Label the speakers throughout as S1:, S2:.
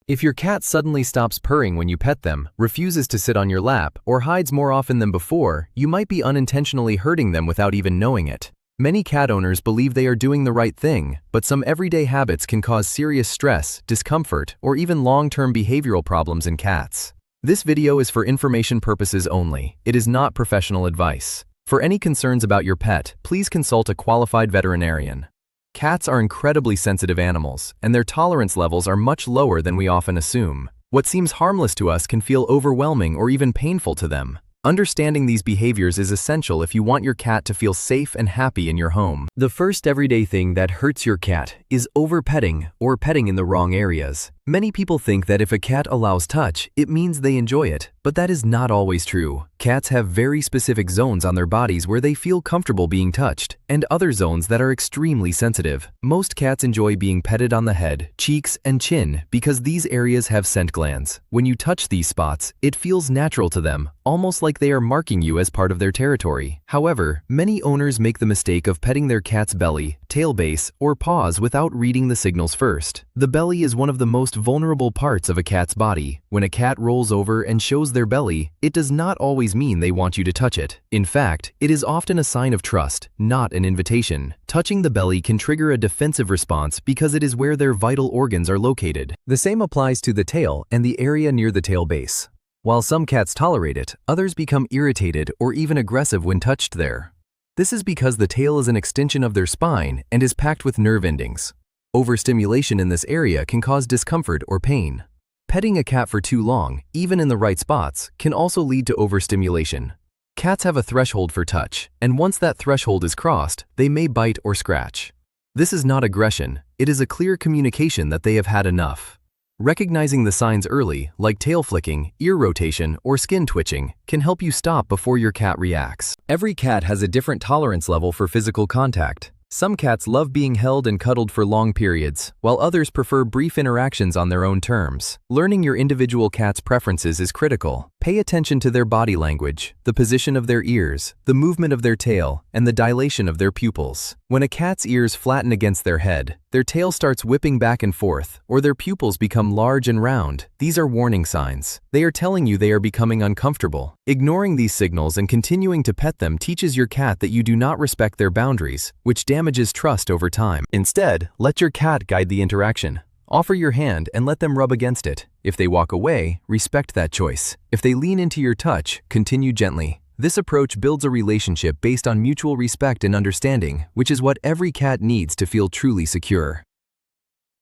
S1: If your cat suddenly stops purring when you pet them, refuses to sit on your lap, or hides more often than before, you might be unintentionally hurting them without even knowing it. Many cat owners believe they are doing the right thing, but some everyday habits can cause serious stress, discomfort, or even long-term behavioral problems in cats. This video is for information purposes only. It is not professional advice. For any concerns about your pet, please consult a qualified veterinarian. Cats are incredibly sensitive animals, and their tolerance levels are much lower than we often assume. What seems harmless to us can feel overwhelming or even painful to them. Understanding these behaviors is essential if you want your cat to feel safe and happy in your home. The first everyday thing that hurts your cat is over-petting or petting in the wrong areas. Many people think that if a cat allows touch, it means they enjoy it, but that is not always true. Cats have very specific zones on their bodies where they feel comfortable being touched, and other zones that are extremely sensitive. Most cats enjoy being petted on the head, cheeks, and chin because these areas have scent glands. When you touch these spots, it feels natural to them, almost like they are marking you as part of their territory. However, many owners make the mistake of petting their cat's belly, tail base, or paws without reading the signals first. The belly is one of the most vulnerable parts of a cat's body. When a cat rolls over and shows their belly, it does not always mean they want you to touch it. In fact, it is often a sign of trust, not an invitation. Touching the belly can trigger a defensive response because it is where their vital organs are located. The same applies to the tail and the area near the tail base. While some cats tolerate it, others become irritated or even aggressive when touched there. This is because the tail is an extension of their spine and is packed with nerve endings. Overstimulation in this area can cause discomfort or pain. Petting a cat for too long, even in the right spots, can also lead to overstimulation. Cats have a threshold for touch, and once that threshold is crossed, they may bite or scratch. This is not aggression, it is a clear communication that they have had enough. Recognizing the signs early, like tail flicking, ear rotation, or skin twitching, can help you stop before your cat reacts. Every cat has a different tolerance level for physical contact. Some cats love being held and cuddled for long periods, while others prefer brief interactions on their own terms. Learning your individual cat's preferences is critical. Pay attention to their body language, the position of their ears, the movement of their tail, and the dilation of their pupils. When a cat's ears flatten against their head, their tail starts whipping back and forth, or their pupils become large and round, these are warning signs. They are telling you they are becoming uncomfortable. Ignoring these signals and continuing to pet them teaches your cat that you do not respect their boundaries, which damages trust over time. Instead, let your cat guide the interaction. Offer your hand and let them rub against it. If they walk away, respect that choice. If they lean into your touch, continue gently. This approach builds a relationship based on mutual respect and understanding, which is what every cat needs to feel truly secure.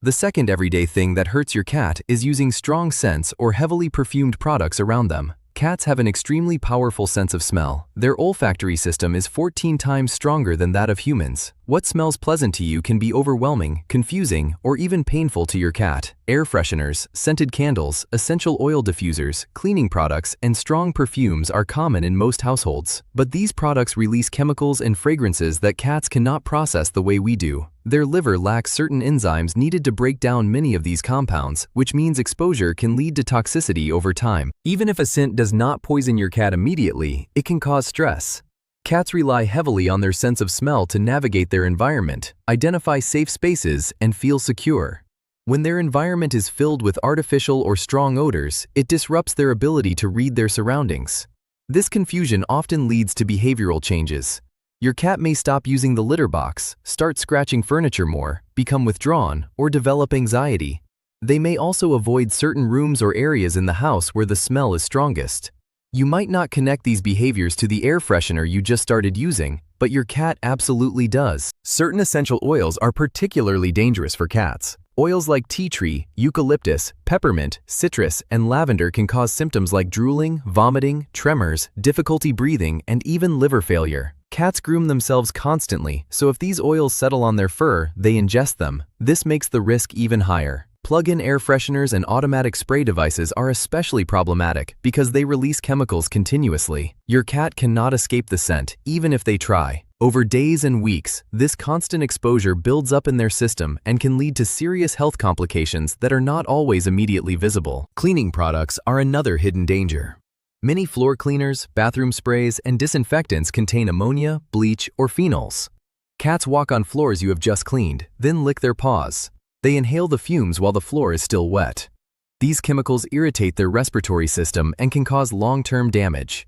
S1: The second everyday thing that hurts your cat is using strong scents or heavily perfumed products around them. Cats have an extremely powerful sense of smell. Their olfactory system is 14 times stronger than that of humans. What smells pleasant to you can be overwhelming, confusing, or even painful to your cat. Air fresheners, scented candles, essential oil diffusers, cleaning products, and strong perfumes are common in most households. But these products release chemicals and fragrances that cats cannot process the way we do. Their liver lacks certain enzymes needed to break down many of these compounds, which means exposure can lead to toxicity over time. Even if a scent does not poison your cat immediately, it can cause stress. Cats rely heavily on their sense of smell to navigate their environment, identify safe spaces, and feel secure. When their environment is filled with artificial or strong odors, it disrupts their ability to read their surroundings. This confusion often leads to behavioral changes. Your cat may stop using the litter box, start scratching furniture more, become withdrawn, or develop anxiety. They may also avoid certain rooms or areas in the house where the smell is strongest. You might not connect these behaviors to the air freshener you just started using, but your cat absolutely does. Certain essential oils are particularly dangerous for cats. Oils like tea tree, eucalyptus, peppermint, citrus, and lavender can cause symptoms like drooling, vomiting, tremors, difficulty breathing, and even liver failure. Cats groom themselves constantly, so if these oils settle on their fur, they ingest them. This makes the risk even higher. Plug-in air fresheners and automatic spray devices are especially problematic because they release chemicals continuously. Your cat cannot escape the scent, even if they try. Over days and weeks, this constant exposure builds up in their system and can lead to serious health complications that are not always immediately visible. Cleaning products are another hidden danger. Many floor cleaners, bathroom sprays, and disinfectants contain ammonia, bleach, or phenols. Cats walk on floors you have just cleaned, then lick their paws. They inhale the fumes while the floor is still wet. These chemicals irritate their respiratory system and can cause long-term damage.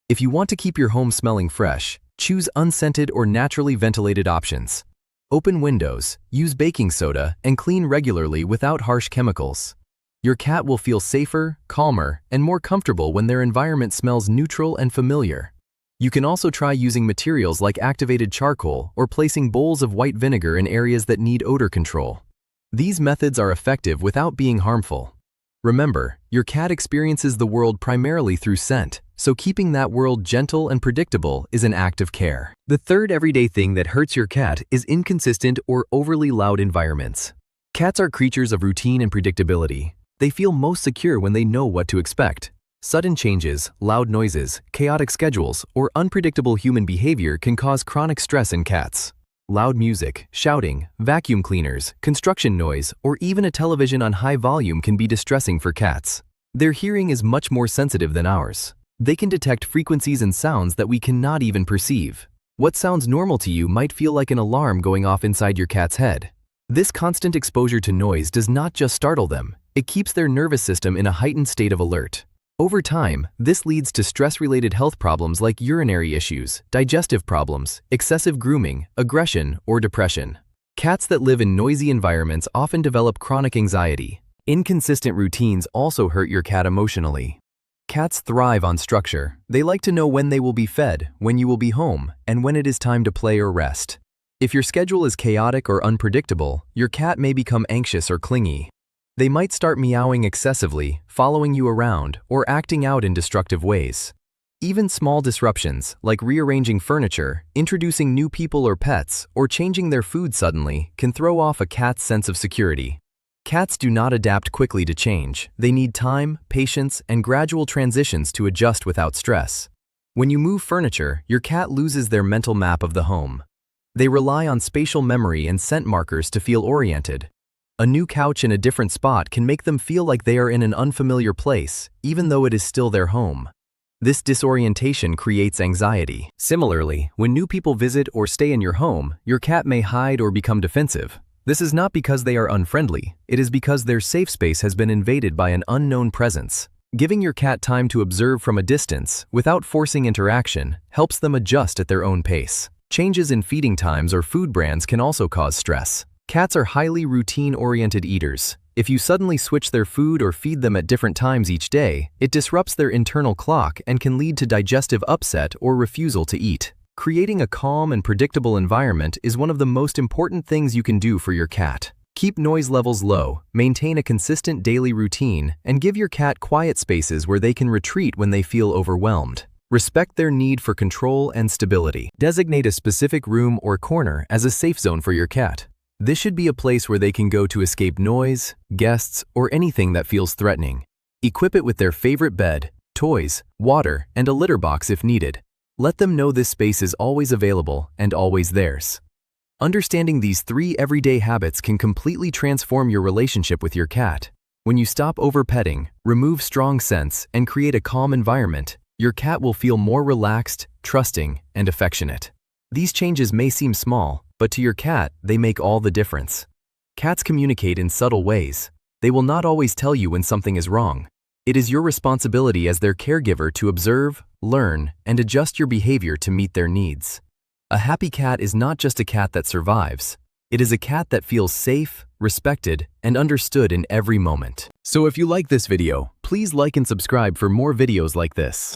S1: If you want to keep your home smelling fresh, choose unscented or naturally ventilated options. Open windows, use baking soda, and clean regularly without harsh chemicals. Your cat will feel safer, calmer, and more comfortable when their environment smells neutral and familiar. You can also try using materials like activated charcoal or placing bowls of white vinegar in areas that need odor control. These methods are effective without being harmful. Remember, your cat experiences the world primarily through scent, so keeping that world gentle and predictable is an act of care. The third everyday thing that hurts your cat is inconsistent or overly loud environments. Cats are creatures of routine and predictability. They feel most secure when they know what to expect. Sudden changes, loud noises, chaotic schedules, or unpredictable human behavior can cause chronic stress in cats. Loud music, shouting, vacuum cleaners, construction noise, or even a television on high volume can be distressing for cats. Their hearing is much more sensitive than ours. They can detect frequencies and sounds that we cannot even perceive. What sounds normal to you might feel like an alarm going off inside your cat's head. This constant exposure to noise does not just startle them, it keeps their nervous system in a heightened state of alert. Over time, this leads to stress-related health problems like urinary issues, digestive problems, excessive grooming, aggression, or depression. Cats that live in noisy environments often develop chronic anxiety. Inconsistent routines also hurt your cat emotionally. Cats thrive on structure. They like to know when they will be fed, when you will be home, and when it is time to play or rest. If your schedule is chaotic or unpredictable, your cat may become anxious or clingy. They might start meowing excessively, following you around, or acting out in destructive ways. Even small disruptions, like rearranging furniture, introducing new people or pets, or changing their food suddenly, can throw off a cat's sense of security. Cats do not adapt quickly to change. They need time, patience, and gradual transitions to adjust without stress. When you move furniture, your cat loses their mental map of the home. They rely on spatial memory and scent markers to feel oriented. A new couch in a different spot can make them feel like they are in an unfamiliar place, even though it is still their home. This disorientation creates anxiety. Similarly, when new people visit or stay in your home, your cat may hide or become defensive. This is not because they are unfriendly, it is because their safe space has been invaded by an unknown presence. Giving your cat time to observe from a distance, without forcing interaction, helps them adjust at their own pace. Changes in feeding times or food brands can also cause stress. Cats are highly routine-oriented eaters. If you suddenly switch their food or feed them at different times each day, it disrupts their internal clock and can lead to digestive upset or refusal to eat. Creating a calm and predictable environment is one of the most important things you can do for your cat. Keep noise levels low, maintain a consistent daily routine, and give your cat quiet spaces where they can retreat when they feel overwhelmed. Respect their need for control and stability. Designate a specific room or corner as a safe zone for your cat. This should be a place where they can go to escape noise, guests, or anything that feels threatening. Equip it with their favorite bed, toys, water, and a litter box if needed. Let them know this space is always available and always theirs. Understanding these 3 everyday habits can completely transform your relationship with your cat. When you stop over-petting, remove strong scents, and create a calm environment, your cat will feel more relaxed, trusting, and affectionate. These changes may seem small, but to your cat, they make all the difference. Cats communicate in subtle ways. They will not always tell you when something is wrong. It is your responsibility as their caregiver to observe, learn, and adjust your behavior to meet their needs. A happy cat is not just a cat that survives. It is a cat that feels safe, respected, and understood in every moment. So if you like this video, please like and subscribe for more videos like this.